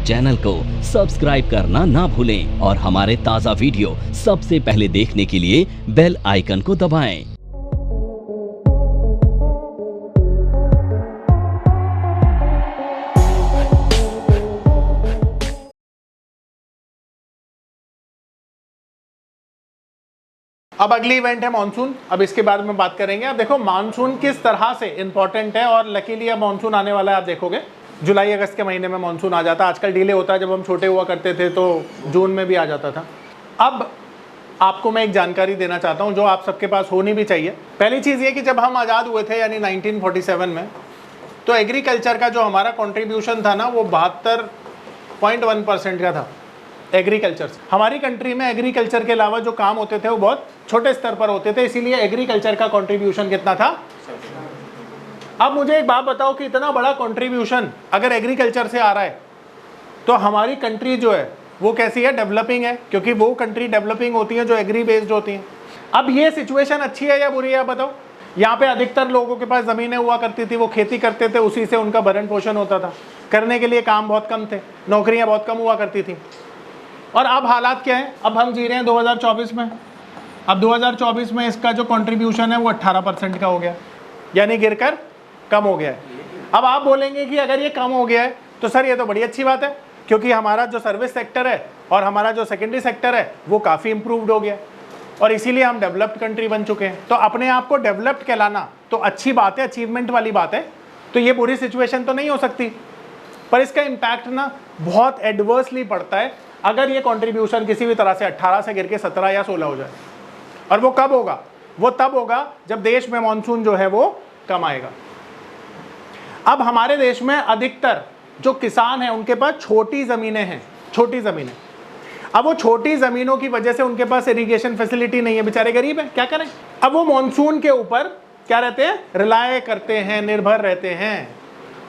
Channel को subscribe करना ना भूलें और हमारे ताज़ा वीडियो सबसे पहले देखने के लिए बेल आइकन को दबाएं। अब अगली इवेंट है मानसून। अब इसके बारे में बात करेंगे। अब देखो मानसून किस तरह से इंपॉर्टेंट है और लकीली अब मानसून आने वाला है। आप देखोगे जुलाई अगस्त के महीने में मानसून आ जाता है। आजकल डिले होता है, जब हम छोटे हुआ करते थे तो जून में भी आ जाता था। अब आपको मैं एक जानकारी देना चाहता हूं जो आप सबके पास होनी भी चाहिए। पहली चीज़ ये कि जब हम आज़ाद हुए थे यानी 1947 में, तो एग्रीकल्चर का जो हमारा कॉन्ट्रीब्यूशन था ना वो 72.1% का था। एग्रीकल्चर हमारी कंट्री में एग्रीकल्चर के अलावा जो काम होते थे वो बहुत छोटे स्तर पर होते थे, इसीलिए एग्रीकल्चर का कंट्रीब्यूशन कितना था। अब मुझे एक बात बताओ कि इतना बड़ा कंट्रीब्यूशन अगर एग्रीकल्चर से आ रहा है तो हमारी कंट्री जो है वो कैसी है, डेवलपिंग है, क्योंकि वो कंट्री डेवलपिंग होती है जो एग्री बेस्ड होती हैं। अब ये सिचुएशन अच्छी है या बुरी है बताओ। यहाँ पे अधिकतर लोगों के पास ज़मीनें हुआ करती थी, वो खेती करते थे, उसी से उनका भरण पोषण होता था। करने के लिए काम बहुत कम थे, नौकरियाँ बहुत कम हुआ करती थी। और अब हालात क्या है, अब हम जी रहे हैं 2024 में। अब 2024 में इसका जो कंट्रीब्यूशन है वो 18% का हो गया, यानी गिरकर कम हो गया है। अब आप बोलेंगे कि अगर ये कम हो गया है तो सर ये तो बड़ी अच्छी बात है, क्योंकि हमारा जो सर्विस सेक्टर है और हमारा जो सेकेंडरी सेक्टर है वो काफ़ी इंप्रूव्ड हो गया और इसीलिए हम डेवलप्ड कंट्री बन चुके हैं। तो अपने आप को डेवलप्ड कहलाना तो अच्छी बात है, अचीवमेंट वाली बात है। तो ये बुरी सिचुएशन तो नहीं हो सकती, पर इसका इम्पैक्ट ना बहुत एडवर्सली पड़ता है अगर ये कंट्रीब्यूशन किसी भी तरह से 18 से गिर के 17 या 16 हो जाए। और वो कब होगा, वो तब होगा जब देश में मानसून जो है वो कम आएगा। अब हमारे देश में अधिकतर जो किसान हैं उनके पास छोटी ज़मीनें हैं, छोटी ज़मीनें। अब वो छोटी ज़मीनों की वजह से उनके पास इरिगेशन फैसिलिटी नहीं है, बेचारे गरीब हैं, क्या करें। अब वो मानसून के ऊपर क्या रहते हैं, रिलाय करते हैं, निर्भर रहते हैं।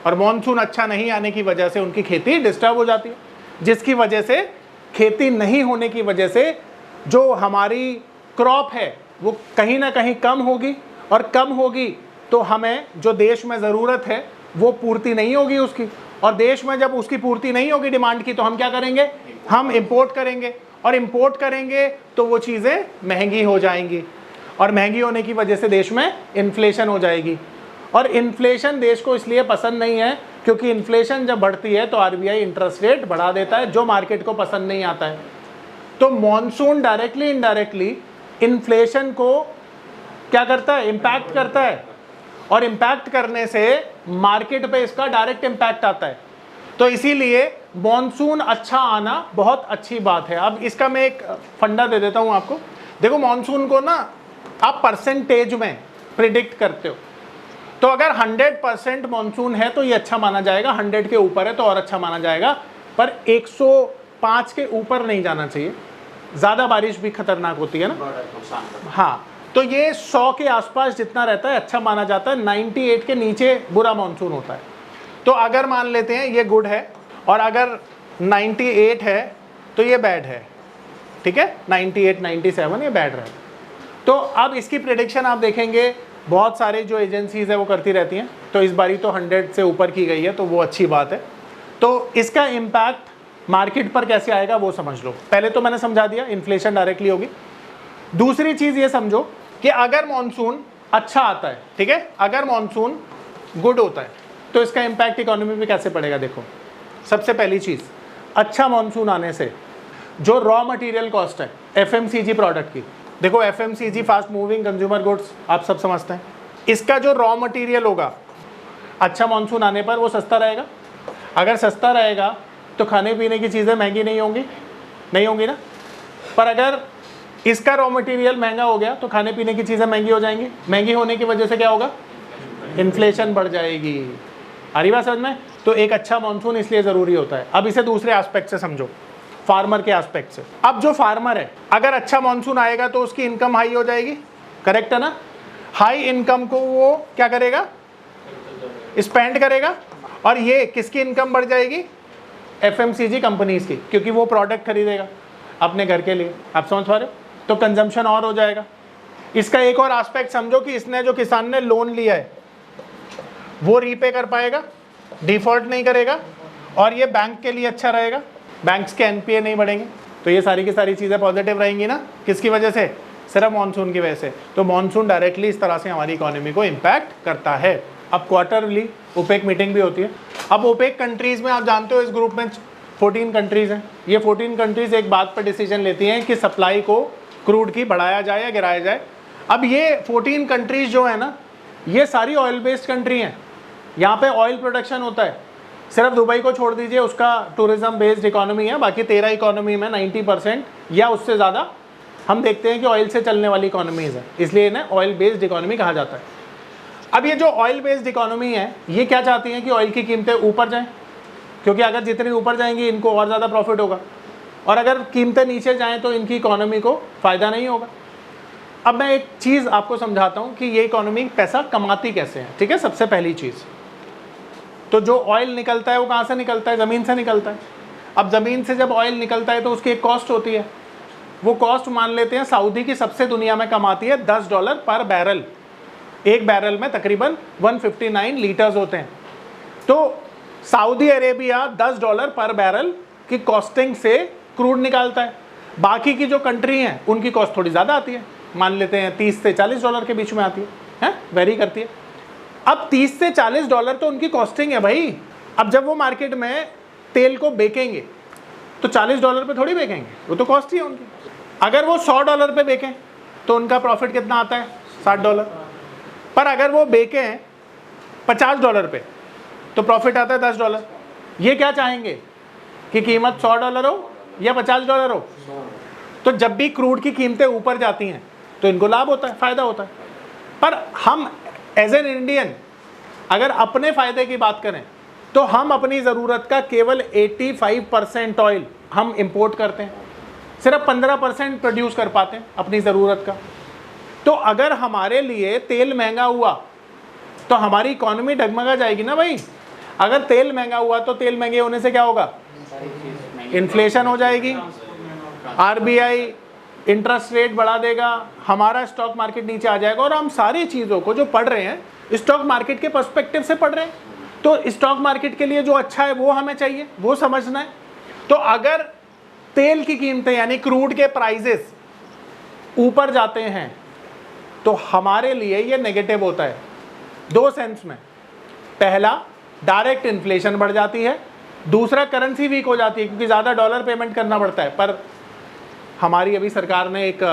और मानसून अच्छा नहीं आने की वजह से उनकी खेती डिस्टर्ब हो जाती है, जिसकी वजह से खेती नहीं होने की वजह से जो हमारी क्रॉप है वो कहीं ना कहीं कम होगी, और कम होगी तो हमें जो देश में ज़रूरत है वो पूर्ति नहीं होगी उसकी। और देश में जब उसकी पूर्ति नहीं होगी डिमांड की, तो हम क्या करेंगे, हम इंपोर्ट करेंगे। और इंपोर्ट करेंगे तो वो चीज़ें महंगी हो जाएंगी, और महंगी होने की वजह से देश में इन्फ्लेशन हो जाएगी। और इन्फ्लेशन देश को इसलिए पसंद नहीं है क्योंकि इन्फ्लेशन जब बढ़ती है तो आरबीआई इंटरेस्ट रेट बढ़ा देता है, जो मार्केट को पसंद नहीं आता है। तो मॉनसून डायरेक्टली इनडायरेक्टली इन्फ्लेशन को क्या करता है, इम्पैक्ट करता है, और इम्पैक्ट करने से मार्केट पे इसका डायरेक्ट इम्पैक्ट आता है। तो इसीलिए मॉनसून अच्छा आना बहुत अच्छी बात है। अब इसका मैं एक फंडा दे देता हूँ आपको। देखो मॉनसून को ना आप परसेंटेज में प्रिडिक्ट करते हो, तो अगर 100% मानसून है तो ये अच्छा माना जाएगा, 100 के ऊपर है तो और अच्छा माना जाएगा, पर 105 के ऊपर नहीं जाना चाहिए। ज़्यादा बारिश भी खतरनाक होती है ना। हाँ, तो ये 100 के आसपास जितना रहता है अच्छा माना जाता है, 98 के नीचे बुरा मानसून होता है। तो अगर मान लेते हैं ये गुड है और अगर 98 है तो ये बैड है, ठीक है, 98 97 ये बैड है। तो अब इसकी प्रेडिक्शन आप देखेंगे बहुत सारे जो एजेंसीज है वो करती रहती हैं, तो इस बारी तो 100 से ऊपर की गई है, तो वो अच्छी बात है। तो इसका इम्पैक्ट मार्केट पर कैसे आएगा वो समझ लो। पहले तो मैंने समझा दिया, इन्फ्लेशन डायरेक्टली होगी। दूसरी चीज़ ये समझो कि अगर मॉनसून अच्छा आता है, ठीक है, अगर मॉनसून गुड होता है तो इसका इम्पैक्ट इकोनॉमी पे कैसे पड़ेगा। देखो सबसे पहली चीज़, अच्छा मॉनसून आने से जो रॉ मटेरियल कॉस्ट है एफएमसीजी प्रोडक्ट की, देखो FMCG fast moving consumer goods आप सब समझते हैं, इसका जो रॉ मटेरियल होगा अच्छा मॉनसून आने पर वो सस्ता रहेगा। अगर सस्ता रहेगा तो खाने पीने की चीज़ें महंगी नहीं होंगी, नहीं होंगी ना। पर अगर इसका रॉ मटेरियल महंगा हो गया तो खाने पीने की चीज़ें महंगी हो जाएंगी। महंगी होने की वजह से क्या होगा, इन्फ्लेशन बढ़ जाएगी। आ रही बात समझ में। तो एक अच्छा मॉनसून इसलिए ज़रूरी होता है। अब इसे दूसरे एस्पेक्ट से समझो, फार्मर के एस्पेक्ट से। अब जो फार्मर है अगर अच्छा मॉनसून आएगा तो उसकी इनकम हाई हो जाएगी, करेक्ट है ना। हाई इनकम को वो क्या करेगा, स्पेंड करेगा, और ये किसकी इनकम बढ़ जाएगी, एफएमसीजी कंपनीज की, क्योंकि वो प्रोडक्ट खरीदेगा अपने घर के लिए। आप समझ पा रहे हो, तो कंजम्पशन और हो जाएगा। इसका एक और एस्पेक्ट समझो कि इसने जो किसान ने लोन लिया है वो रीपे कर पाएगा, डिफॉल्ट नहीं करेगा, और ये बैंक के लिए अच्छा रहेगा, बैंक्स के एनपीए नहीं बढ़ेंगे, तो ये सारी की सारी चीज़ें पॉजिटिव रहेंगी ना। किसकी वजह से? सिर्फ मानसून की वजह से। तो मानसून डायरेक्टली इस तरह से हमारी इकोनॉमी को इम्पैक्ट करता है। अब क्वार्टरली ओपेक मीटिंग भी होती है। अब ओपेक कंट्रीज़ में आप जानते हो इस ग्रुप में 14 कंट्रीज़ हैं। ये 14 कंट्रीज़ एक बात पर डिसीजन लेती हैं कि सप्लाई को क्रूड की बढ़ाया जाए या गिराया जाए। अब ये 14 कंट्रीज़ जो है ना, ये सारी ऑयल बेस्ड कंट्री हैं, यहाँ पे ऑयल प्रोडक्शन होता है। सिर्फ दुबई को छोड़ दीजिए, उसका टूरिज्म बेस्ड इकोनॉमी है, बाकी 13 इकोनॉमी में 90% या उससे ज़्यादा हम देखते हैं कि ऑयल से चलने वाली इकोनॉमीज़ है, इसलिए इन्हें ऑयल बेस्ड इकोनॉमी कहा जाता है। अब ये जो ऑयल बेस्ड इकोनॉमी है, ये क्या चाहती हैं कि ऑयल की कीमतें ऊपर जाएं, क्योंकि अगर जितनी ऊपर जाएंगी इनको और ज़्यादा प्रॉफिट होगा, और अगर कीमतें नीचे जाएं तो इनकी इकोनॉमी को फ़ायदा नहीं होगा। अब मैं एक चीज़ आपको समझाता हूँ कि ये इकोनॉमी पैसा कमाती कैसे है, ठीक है। सबसे पहली चीज़ तो जो ऑयल निकलता है वो कहाँ से निकलता है? ज़मीन से निकलता है। अब ज़मीन से जब ऑयल निकलता है तो उसकी एक कॉस्ट होती है। वो कॉस्ट मान लेते हैं सऊदी की सबसे दुनिया में कमाती है $10 पर बैरल। एक बैरल में तकरीबन 159 लीटर्स होते हैं। तो सऊदी अरेबिया $10 पर बैरल की कॉस्टिंग से क्रूड निकालता है। बाकी की जो कंट्री हैं उनकी कॉस्ट थोड़ी ज़्यादा आती है, मान लेते हैं $30 से $40 के बीच में आती है, वेरी करती है। अब $30 से $40 तो उनकी कॉस्टिंग है भाई। अब जब वो मार्केट में तेल को बेचेंगे तो $40 पे थोड़ी बेचेंगे, वो तो कॉस्ट ही है उनकी। अगर वो $100 पे बेचें तो उनका प्रॉफिट कितना आता है? $60। पर अगर वो बेचें $50 पे तो प्रॉफिट आता है $10। ये क्या चाहेंगे कि कीमत $100 हो या $50 हो? तो जब भी क्रूड की कीमतें ऊपर जाती हैं तो इनको लाभ होता है, फ़ायदा होता है। पर हम एज एन इंडियन अगर अपने फ़ायदे की बात करें तो हम अपनी ज़रूरत का केवल 85% ऑयल हम इंपोर्ट करते हैं, सिर्फ 15% प्रोड्यूस कर पाते हैं अपनी ज़रूरत का। तो अगर हमारे लिए तेल महंगा हुआ तो हमारी इकोनॉमी डगमगा जाएगी ना भाई। अगर तेल महंगा हुआ तो तेल महंगे होने से क्या होगा? इन्फ्लेशन हो जाएगी, आरबीआई इंटरेस्ट रेट बढ़ा देगा, हमारा स्टॉक मार्केट नीचे आ जाएगा। और हम सारी चीज़ों को जो पढ़ रहे हैं स्टॉक मार्केट के पर्सपेक्टिव से पढ़ रहे हैं, तो स्टॉक मार्केट के लिए जो अच्छा है वो हमें चाहिए, वो समझना है। तो अगर तेल की कीमतें यानी क्रूड के प्राइजेस ऊपर जाते हैं तो हमारे लिए ये नेगेटिव होता है दो सेंस में। पहला, डायरेक्ट इन्फ्लेशन बढ़ जाती है। दूसरा, करेंसी वीक हो जाती है क्योंकि ज़्यादा डॉलर पेमेंट करना पड़ता है। पर हमारी अभी सरकार ने एक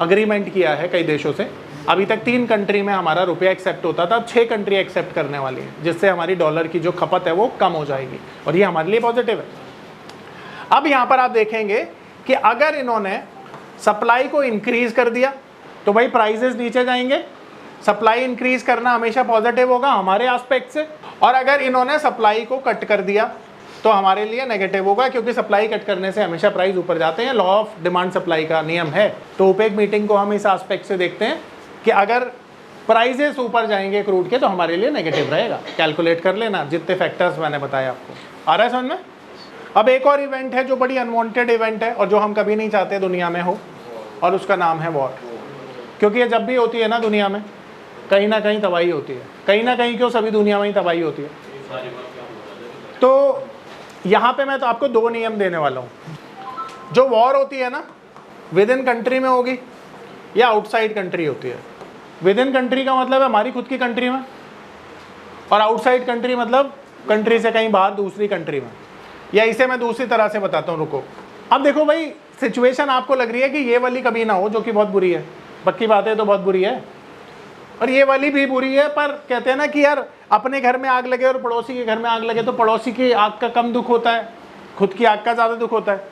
अग्रीमेंट किया है कई देशों से। अभी तक 3 कंट्री में हमारा रुपया एक्सेप्ट होता था, अब 6 कंट्री एक्सेप्ट करने वाली है, जिससे हमारी डॉलर की जो खपत है वो कम हो जाएगी और ये हमारे लिए पॉजिटिव है। अब यहाँ पर आप देखेंगे कि अगर इन्होंने सप्लाई को इंक्रीज कर दिया तो भाई प्राइसेस नीचे जाएंगे। सप्लाई इंक्रीज करना हमेशा पॉजिटिव होगा हमारे एस्पेक्ट से, और अगर इन्होंने सप्लाई को कट कर दिया तो हमारे लिए नेगेटिव होगा, क्योंकि सप्लाई कट करने से हमेशा प्राइस ऊपर जाते हैं। लॉ ऑफ डिमांड सप्लाई का नियम है। तो ओपेक मीटिंग को हम इस एस्पेक्ट से देखते हैं कि अगर प्राइसेस ऊपर जाएंगे क्रूड के तो हमारे लिए नेगेटिव रहेगा। कैलकुलेट कर लेना जितने फैक्टर्स मैंने बताया आपको। आ रहा है समझ में? अब एक और इवेंट है जो बड़ी अनवांटेड इवेंट है और जो हम कभी नहीं चाहते दुनिया में हो, और उसका नाम है वॉर। क्योंकि ये जब भी होती है ना दुनिया में, कहीं ना कहीं तबाही होती है। कहीं ना कहीं क्यों, सभी दुनिया में ही तबाही होती है। तो यहाँ पे मैं तो आपको 2 नियम देने वाला हूँ। जो वॉर होती है ना, विद इन कंट्री में होगी या आउटसाइड कंट्री होती है। विद इन कंट्री का मतलब है हमारी खुद की कंट्री में, और आउटसाइड कंट्री मतलब कंट्री से कहीं बाहर दूसरी कंट्री में। या इसे मैं दूसरी तरह से बताता हूँ, रुको। अब देखो भाई, सिचुएशन आपको लग रही है कि ये वाली कभी ना हो, जो कि बहुत बुरी है। पक्की बात है, तो बहुत बुरी है, और ये वाली भी बुरी है। पर कहते हैं ना कि यार अपने घर में आग लगे और पड़ोसी के घर में आग लगे तो पड़ोसी की आग का कम दुख होता है, खुद की आग का ज़्यादा दुख होता है।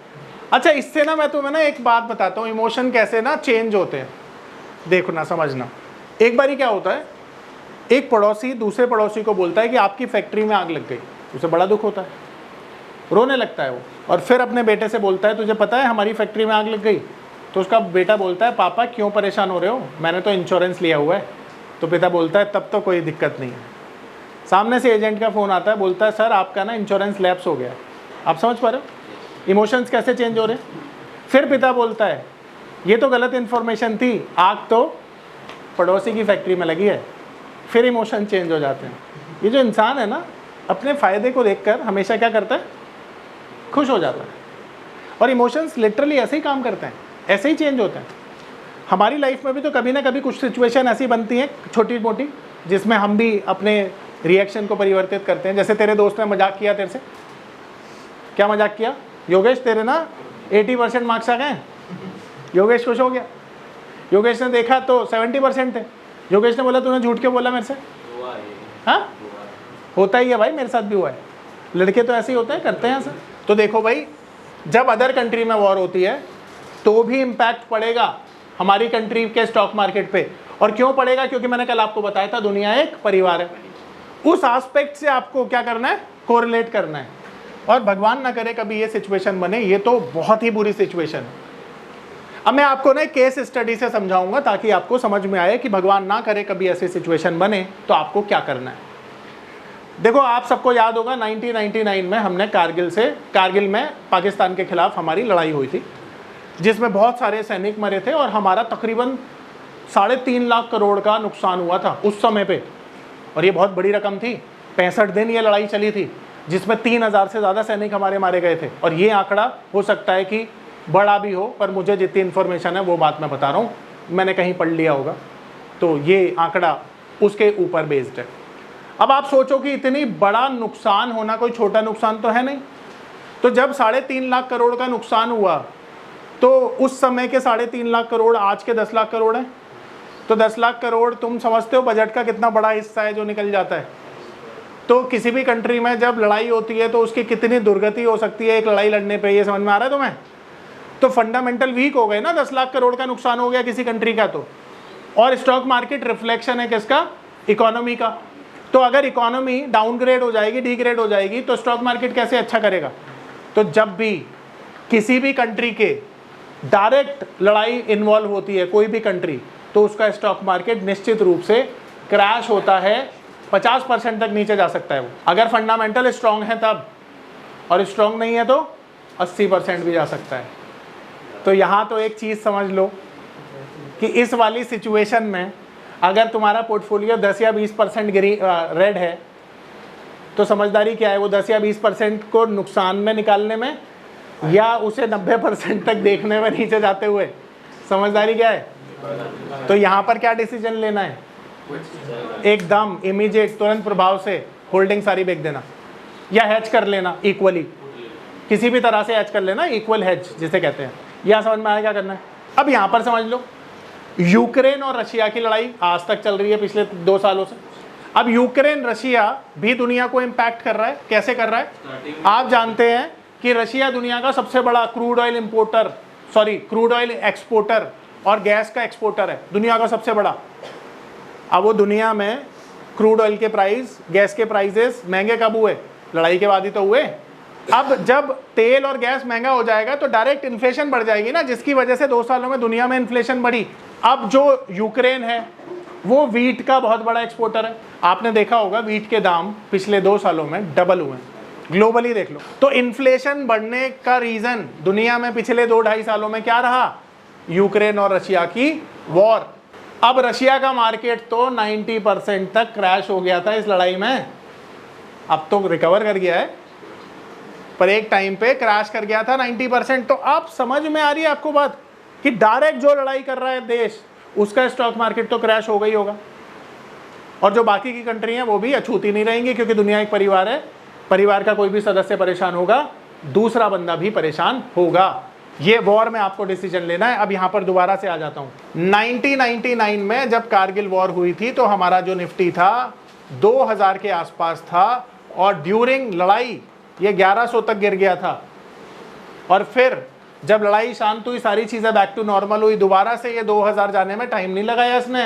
अच्छा, इससे ना मैं तुम्हें ना एक बात बताता हूँ, इमोशन कैसे ना चेंज होते हैं। देखो ना, समझना। एक बारी क्या होता है, एक पड़ोसी दूसरे पड़ोसी को बोलता है कि आपकी फैक्ट्री में आग लग गई। उसे बड़ा दुख होता है, रोने लगता है वो, और फिर अपने बेटे से बोलता है तुझे पता है हमारी फैक्ट्री में आग लग गई? तो उसका बेटा बोलता है पापा क्यों परेशान हो रहे हो, मैंने तो इंश्योरेंस लिया हुआ है। तो पिता बोलता है तब तो कोई दिक्कत नहीं है। सामने से एजेंट का फ़ोन आता है, बोलता है सर आपका ना इंश्योरेंस लैप्स हो गया। आप समझ पा रहे हो इमोशंस कैसे चेंज हो रहे हैं? फिर पिता बोलता है ये तो गलत इन्फॉर्मेशन थी, आग तो पड़ोसी की फैक्ट्री में लगी है। फिर इमोशन चेंज हो जाते हैं। ये जो इंसान है ना, अपने फ़ायदे को देखकर हमेशा क्या करता है, खुश हो जाता है। और इमोशंस लिटरली ऐसे ही काम करते हैं, ऐसे ही चेंज होते हैं। हमारी लाइफ में भी तो कभी ना कभी कुछ सिचुएशन ऐसी बनती हैं छोटी मोटी, जिसमें हम भी अपने रिएक्शन को परिवर्तित करते हैं। जैसे तेरे दोस्त ने मजाक किया तेरे से, क्या मजाक किया? योगेश तेरे ना 80% मार्क्स आ गए। योगेश खुश हो गया। योगेश ने देखा तो 70% थे। योगेश ने बोला तूने झूठ क्यों बोला मेरे से? हाँ, होता ही है भाई, मेरे साथ भी हुआ है। लड़के तो ऐसे ही होते हैं, करते हैं ऐसा। तो देखो भाई, जब अदर कंट्री में वॉर होती है तो भी इम्पैक्ट पड़ेगा हमारी कंट्री के स्टॉक मार्केट पे। और क्यों पड़ेगा? क्योंकि मैंने कल आपको बताया था दुनिया एक परिवार है। उस एस्पेक्ट से आपको क्या करना है? कोरिलेट करना है। और भगवान ना करे कभी ये सिचुएशन बने, ये तो बहुत ही बुरी सिचुएशन है। अब मैं आपको ना केस स्टडी से समझाऊंगा ताकि आपको समझ में आए कि भगवान ना करे कभी ऐसी सिचुएशन बने तो आपको क्या करना है। देखो, आप सबको याद होगा 1999 में हमने कारगिल में पाकिस्तान के खिलाफ हमारी लड़ाई हुई थी, जिसमें बहुत सारे सैनिक मरे थे और हमारा तकरीबन 3.5 लाख करोड़ का नुकसान हुआ था उस समय पे। और ये बहुत बड़ी रकम थी। 65 दिन ये लड़ाई चली थी, जिसमें 3000 से ज़्यादा सैनिक हमारे मारे गए थे। और ये आंकड़ा हो सकता है कि बड़ा भी हो, पर मुझे जितनी इन्फॉर्मेशन है वो बात मैं बता रहा हूँ, मैंने कहीं पढ़ लिया होगा, तो ये आंकड़ा उसके ऊपर बेस्ड है। अब आप सोचो कि इतनी बड़ा नुकसान होना कोई छोटा नुकसान तो है नहीं। तो जब 3.5 लाख करोड़ का नुकसान हुआ तो उस समय के 3.5 लाख करोड़ आज के 10 लाख करोड़ हैं। तो 10 लाख करोड़ तुम समझते हो बजट का कितना बड़ा हिस्सा है जो निकल जाता है। तो किसी भी कंट्री में जब लड़ाई होती है तो उसकी कितनी दुर्गति हो सकती है एक लड़ाई लड़ने पे, ये समझ में आ रहा है तुम्हें? तो फंडामेंटल वीक हो गए ना, 10 लाख करोड़ का नुकसान हो गया किसी कंट्री का तो। और स्टॉक मार्केट रिफ्लेक्शन है किसका? इकोनॉमी का। तो अगर इकोनॉमी डाउनग्रेड हो जाएगी, डीग्रेड हो जाएगी, तो स्टॉक मार्केट कैसे अच्छा करेगा? तो जब भी किसी भी कंट्री के डायरेक्ट लड़ाई इन्वॉल्व होती है कोई भी कंट्री, तो उसका स्टॉक मार्केट निश्चित रूप से क्रैश होता है। 50% तक नीचे जा सकता है वो, अगर फंडामेंटल स्ट्रांग है तब। और स्ट्रांग नहीं है तो 80% भी जा सकता है। तो यहाँ तो एक चीज़ समझ लो कि इस वाली सिचुएशन में अगर तुम्हारा पोर्टफोलियो 10 या 20% रेड है, तो समझदारी क्या है? वो 10 या 20% को नुकसान में निकालने में या उसे 90% तक देखने में नीचे जाते हुए? समझदारी क्या है? तो यहाँ पर क्या डिसीजन लेना है? एकदम इमीडिएट, तुरंत प्रभाव से होल्डिंग सारी बेच देना या हैज कर लेना इक्वली, किसी भी तरह से हैज कर लेना, इक्वल हैज जिसे कहते हैं। यह समझ में आया क्या करना है? अब यहाँ पर समझ लो, यूक्रेन और रशिया की लड़ाई आज तक चल रही है पिछले 2 सालों से। अब यूक्रेन रशिया भी दुनिया को इम्पैक्ट कर रहा है। कैसे कर रहा है? आप जानते हैं कि रशिया दुनिया का सबसे बड़ा क्रूड ऑयल एक्सपोर्टर और गैस का एक्सपोर्टर है, दुनिया का सबसे बड़ा। अब वो दुनिया में क्रूड ऑयल के प्राइस, गैस के प्राइसेस महंगे कब हुए? लड़ाई के बाद ही तो हुए। अब जब तेल और गैस महंगा हो जाएगा तो डायरेक्ट इन्फ्लेशन बढ़ जाएगी ना, जिसकी वजह से 2 सालों में दुनिया में इन्फ्लेशन बढ़ी। अब जो यूक्रेन है वो वीट का बहुत बड़ा एक्सपोर्टर है। आपने देखा होगा वीट के दाम पिछले 2 सालों में डबल हुए, ग्लोबली देख लो। तो इन्फ्लेशन बढ़ने का रीजन दुनिया में पिछले 2-2.5 सालों में क्या रहा? यूक्रेन और रशिया की वॉर। अब रशिया का मार्केट तो 90% तक क्रैश हो गया था इस लड़ाई में, अब तो रिकवर कर गया है, पर एक टाइम पे क्रैश कर गया था 90%। तो आप समझ में आ रही है आपको बात कि डायरेक्ट जो लड़ाई कर रहा है देश, उसका स्टॉक मार्केट तो क्रैश हो गई होगा। और जो बाकी की कंट्री हैं वो भी अछूती नहीं रहेंगी, क्योंकि दुनिया एक परिवार है। परिवार का कोई भी सदस्य परेशान होगा, दूसरा बंदा भी परेशान होगा। ये वॉर में आपको डिसीजन लेना है। अब यहाँ पर दोबारा से आ जाता हूँ। 1999 में जब कारगिल वॉर हुई थी तो हमारा जो निफ्टी था 2000 के आसपास था, और ड्यूरिंग लड़ाई ये 1100 तक गिर गया था। और फिर जब लड़ाई शांत हुई, सारी चीज़ें बैक टू नॉर्मल हुई, दोबारा से ये 2000 जाने में टाइम नहीं लगाया इसने,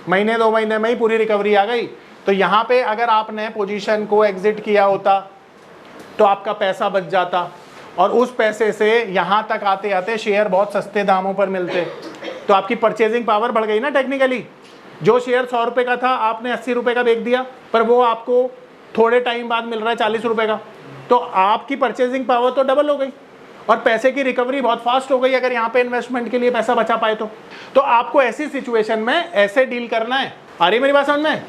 महीने 2 महीने में ही पूरी रिकवरी आ गई। तो यहाँ पे अगर आपने पोजीशन को एग्जिट किया होता तो आपका पैसा बच जाता, और उस पैसे से यहाँ तक आते आते शेयर बहुत सस्ते दामों पर मिलते, तो आपकी परचेजिंग पावर बढ़ गई ना टेक्निकली। जो शेयर 100 रुपये का था आपने 80 रुपये का बेच दिया, पर वो आपको थोड़े टाइम बाद मिल रहा है 40 रुपये का, तो आपकी परचेजिंग पावर तो डबल हो गई और पैसे की रिकवरी बहुत फास्ट हो गई। अगर यहाँ पे इन्वेस्टमेंट के लिए पैसा बचा पाए तो आपको ऐसी सिचुएशन में ऐसे डील करना है। आ रही मेरी बात समझ में?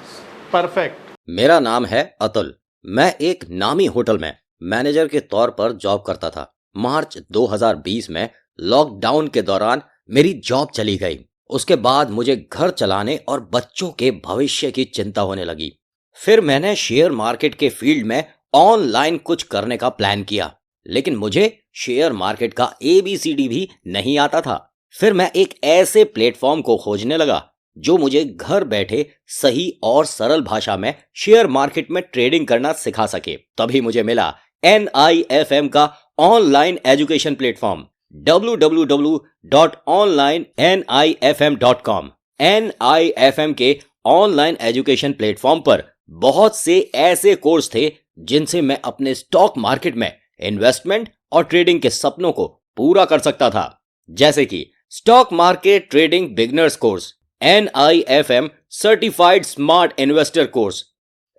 परफेक्ट। मेरा नाम है अतुल। मैं एक नामी होटल में मैनेजर के तौर पर जॉब करता था। मार्च 2020 में लॉकडाउन के दौरान मेरी जॉब चली गई। उसके बाद मुझे घर चलाने और बच्चों के भविष्य की चिंता होने लगी। फिर मैंने शेयर मार्केट के फील्ड में ऑनलाइन कुछ करने का प्लान किया, लेकिन मुझे शेयर मार्केट का ABCD भी नहीं आता था। फिर मैं एक ऐसे प्लेटफॉर्म को खोजने लगा जो मुझे घर बैठे सही और सरल भाषा में शेयर मार्केट में ट्रेडिंग करना सिखा सके। तभी मुझे मिला NIFM का online education platform www.onlinenifm.com। NIFM के ऑनलाइन एजुकेशन प्लेटफॉर्म पर बहुत से ऐसे कोर्स थे जिनसे मैं अपने स्टॉक मार्केट में इन्वेस्टमेंट और ट्रेडिंग के सपनों को पूरा कर सकता था, जैसे कि stock market trading beginners course, NIFM certified smart investor course,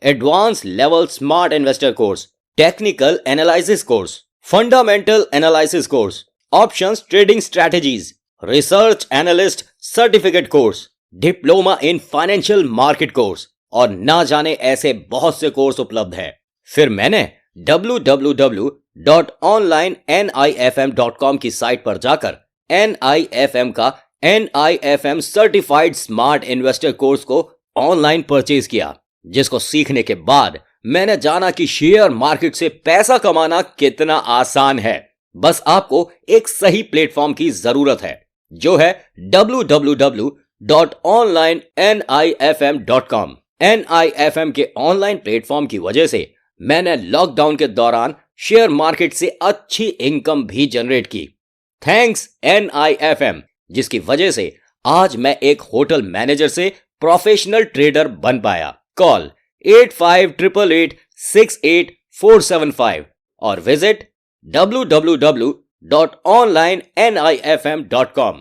advance level smart investor course, technical analysis course, fundamental analysis course, options trading strategies, research analyst certificate course, diploma in financial market course और ना जाने ऐसे बहुत से course उपलब्ध हैं। फिर मैंने www.onlinenifm.com की साइट पर जाकर NIFM का NIFM certified smart investor course को ऑनलाइन परचेज किया, जिसको सीखने के बाद मैंने जाना कि शेयर मार्केट से पैसा कमाना कितना आसान है। बस आपको एक सही प्लेटफॉर्म की जरूरत है, जो है www.onlinenifm.com। NIFM के ऑनलाइन प्लेटफॉर्म की वजह से मैंने लॉकडाउन के दौरान शेयर मार्केट से अच्छी इनकम भी जनरेट की। थैंक्स NIFM, जिसकी वजह से आज मैं एक होटल मैनेजर से प्रोफेशनल ट्रेडर बन पाया। कॉल 8588868475 और विजिट www.onlinenifm.com।